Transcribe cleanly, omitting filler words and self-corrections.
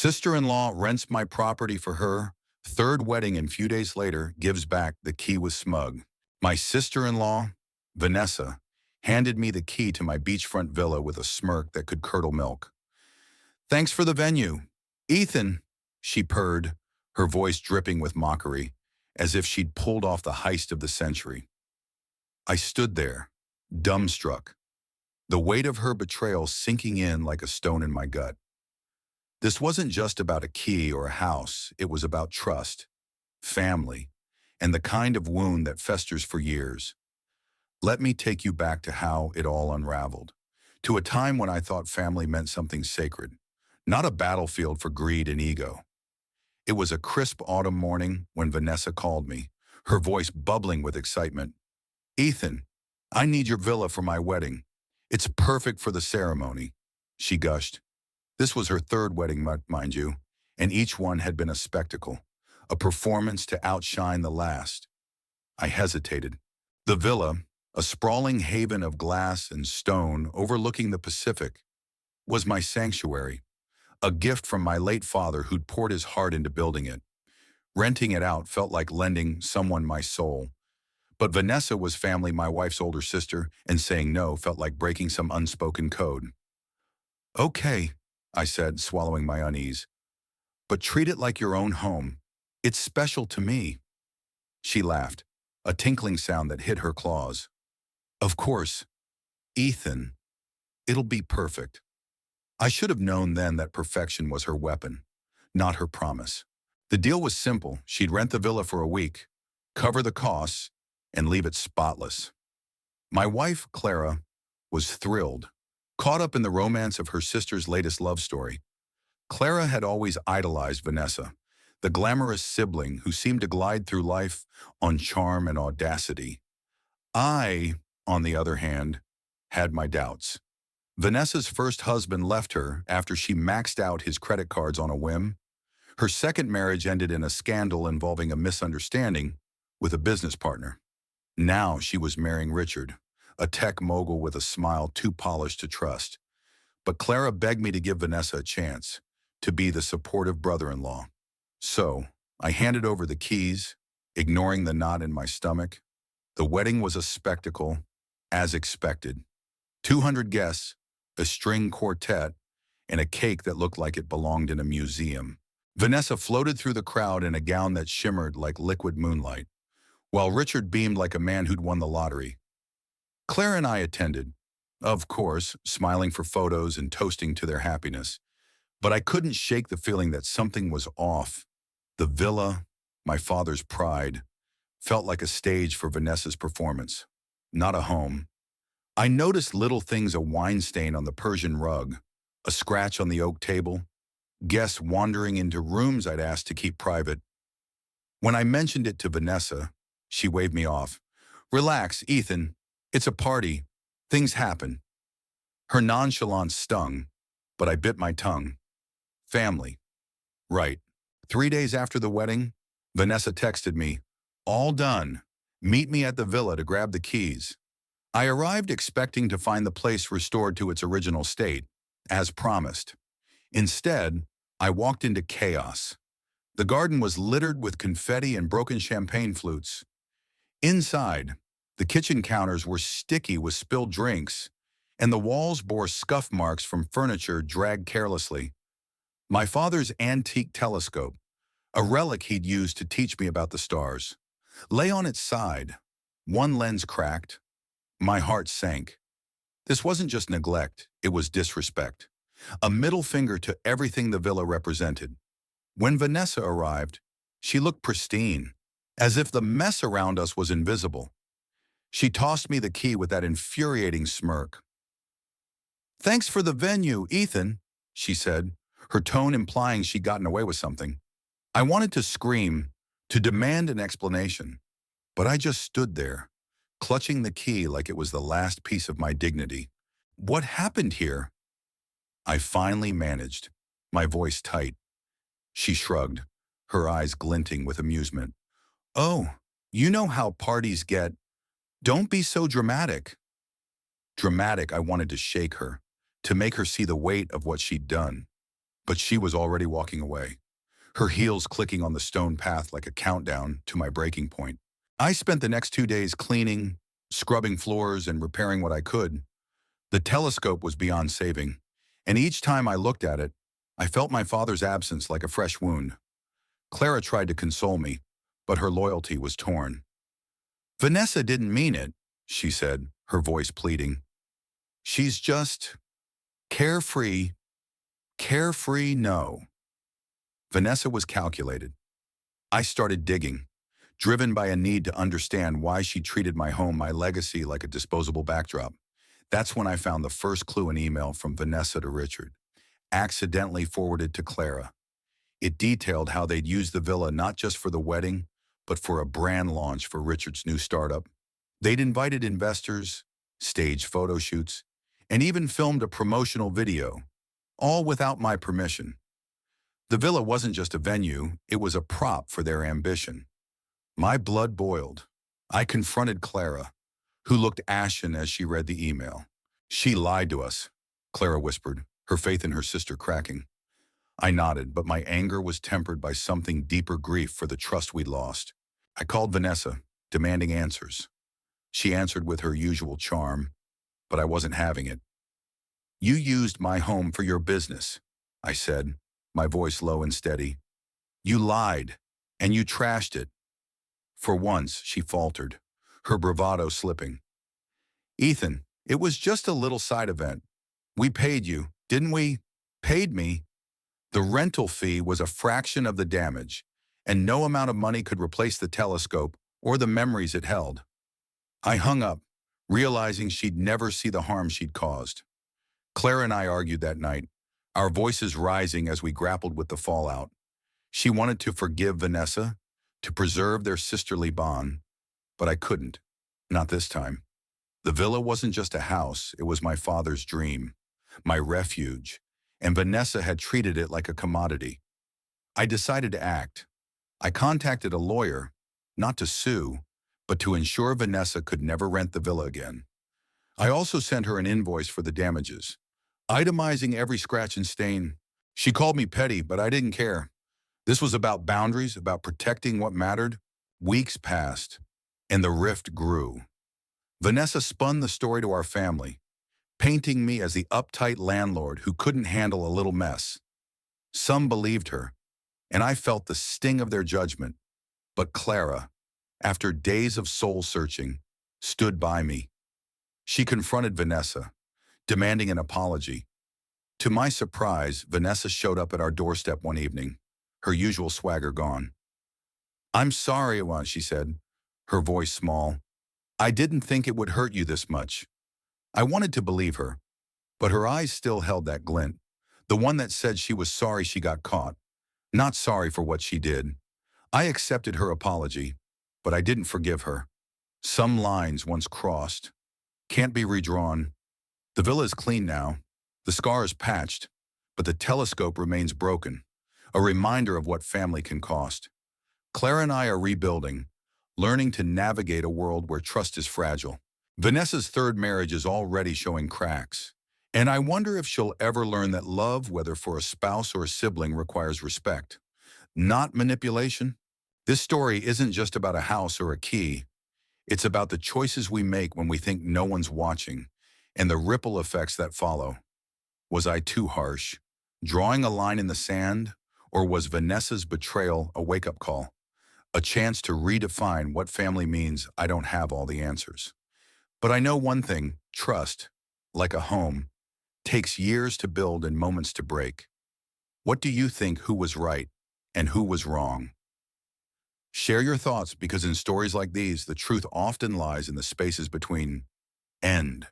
Sister-in-law rents my property for her. Third wedding and few days later gives back the key with Smug. My sister-in-law, Vanessa, handed me the key to my beachfront villa with a smirk that could curdle milk. Thanks for the venue. Ethan, she purred, her voice dripping with mockery, as if she'd pulled off the heist of the century. I stood there, dumbstruck, the weight of her betrayal sinking in like a stone in my gut. This wasn't just about a key or a house, it was about trust, family, and the kind of wound that festers for years. Let me take you back to how it all unraveled, to a time when I thought family meant something sacred, not a battlefield for greed and ego. It was a crisp autumn morning when Vanessa called me, her voice bubbling with excitement. Ethan, I need your villa for my wedding. It's perfect for the ceremony, she gushed. This was her third wedding, mind you, and each one had been a spectacle, a performance to outshine the last. I hesitated. The villa, a sprawling haven of glass and stone overlooking the Pacific, was my sanctuary, a gift from my late father who'd poured his heart into building it. Renting it out felt like lending someone my soul. But Vanessa was family, my wife's older sister, and saying no felt like breaking some unspoken code. Okay, I said, swallowing my unease. But treat it like your own home. It's special to me. She laughed, a tinkling sound that hit her claws. Of course, Ethan. It'll be perfect. I should have known then that perfection was her weapon, not her promise. The deal was simple. She'd rent the villa for a week, cover the costs, and leave it spotless. My wife, Clara, was thrilled, caught up in the romance of her sister's latest love story. Clara had always idolized Vanessa, the glamorous sibling who seemed to glide through life on charm and audacity. I, on the other hand, had my doubts. Vanessa's first husband left her after she maxed out his credit cards on a whim. Her second marriage ended in a scandal involving a misunderstanding with a business partner. Now she was marrying Richard, a tech mogul with a smile too polished to trust. But Clara begged me to give Vanessa a chance, to be the supportive brother-in-law. So I handed over the keys, ignoring the knot in my stomach. The wedding was a spectacle, as expected. 200 guests, a string quartet, and a cake that looked like it belonged in a museum. Vanessa floated through the crowd in a gown that shimmered like liquid moonlight, while Richard beamed like a man who'd won the lottery. Claire and I attended, of course, smiling for photos and toasting to their happiness. But I couldn't shake the feeling that something was off. The villa, my father's pride, felt like a stage for Vanessa's performance, not a home. I noticed little things: a wine stain on the Persian rug, a scratch on the oak table, guests wandering into rooms I'd asked to keep private. When I mentioned it to Vanessa, she waved me off. Relax, Ethan. It's a party. Things happen. Her nonchalance stung, but I bit my tongue. Family. Right. 3 days after the wedding, Vanessa texted me, all done. Meet me at the villa to grab the keys. I arrived expecting to find the place restored to its original state, as promised. Instead, I walked into chaos. The garden was littered with confetti and broken champagne flutes. Inside, the kitchen counters were sticky with spilled drinks, and the walls bore scuff marks from furniture dragged carelessly. My father's antique telescope, a relic he'd used to teach me about the stars, lay on its side, one lens cracked. My heart sank. This wasn't just neglect, it was disrespect. A middle finger to everything the villa represented. When Vanessa arrived, she looked pristine, as if the mess around us was invisible. She tossed me the key with that infuriating smirk. Thanks for the venue, Ethan, she said, her tone implying she'd gotten away with something. I wanted to scream, to demand an explanation, but I just stood there, clutching the key like it was the last piece of my dignity. What happened here? I finally managed, my voice tight. She shrugged, her eyes glinting with amusement. Oh, you know how parties get. Don't be so dramatic. Dramatic, I wanted to shake her, to make her see the weight of what she'd done. But she was already walking away, her heels clicking on the stone path like a countdown to my breaking point. I spent the next 2 days cleaning, scrubbing floors, and repairing what I could. The telescope was beyond saving, and each time I looked at it, I felt my father's absence like a fresh wound. Clara tried to console me, but her loyalty was torn. "Vanessa didn't mean it," she said, her voice pleading. "She's just carefree, carefree, no." Vanessa was calculated. I started digging, driven by a need to understand why she treated my home, my legacy, like a disposable backdrop. That's when I found the first clue, an email from Vanessa to Richard, accidentally forwarded to Clara. It detailed how they'd used the villa not just for the wedding, but for a brand launch for Richard's new startup. They'd invited investors, staged photo shoots, and even filmed a promotional video, all without my permission. The villa wasn't just a venue, it was a prop for their ambition. My blood boiled. I confronted Clara, who looked ashen as she read the email. "She lied to us," Clara whispered, her faith in her sister cracking. I nodded, but my anger was tempered by something deeper, grief for the trust we'd lost. I called Vanessa, demanding answers. She answered with her usual charm, but I wasn't having it. "You used my home for your business," I said, my voice low and steady. "You lied, and you trashed it." For once, she faltered, her bravado slipping. "Ethan, it was just a little side event. We paid you, didn't we?" "Paid me?" The rental fee was a fraction of the damage, and no amount of money could replace the telescope or the memories it held. I hung up, realizing she'd never see the harm she'd caused. Clara and I argued that night, our voices rising as we grappled with the fallout. She wanted to forgive Vanessa, to preserve their sisterly bond, but I couldn't. Not this time. The villa wasn't just a house, it was my father's dream, my refuge, and Vanessa had treated it like a commodity. I decided to act. I contacted a lawyer, not to sue, but to ensure Vanessa could never rent the villa again. I also sent her an invoice for the damages, itemizing every scratch and stain. She called me petty, but I didn't care. This was about boundaries, about protecting what mattered. Weeks passed, and the rift grew. Vanessa spun the story to our family, painting me as the uptight landlord who couldn't handle a little mess. Some believed her, and I felt the sting of their judgment. But Clara, after days of soul-searching, stood by me. She confronted Vanessa, demanding an apology. To my surprise, Vanessa showed up at our doorstep one evening, her usual swagger gone. "I'm sorry," she said, her voice small. "I didn't think it would hurt you this much." I wanted to believe her, but her eyes still held that glint, the one that said she was sorry she got caught, not sorry for what she did. I accepted her apology, but I didn't forgive her. Some lines once crossed can't be redrawn. The villa is clean now, the scar is patched, but the telescope remains broken, a reminder of what family can cost. Clara and I are rebuilding, learning to navigate a world where trust is fragile. Vanessa's third marriage is already showing cracks, and I wonder if she'll ever learn that love, whether for a spouse or a sibling, requires respect, not manipulation. This story isn't just about a house or a key. It's about the choices we make when we think no one's watching, and the ripple effects that follow. Was I too harsh, drawing a line in the sand, or was Vanessa's betrayal a wake-up call? A chance to redefine what family means. I don't have all the answers. But I know one thing, trust, like a home, takes years to build and moments to break. What do you think, who was right and who was wrong? Share your thoughts, because in stories like these, the truth often lies in the spaces between. End.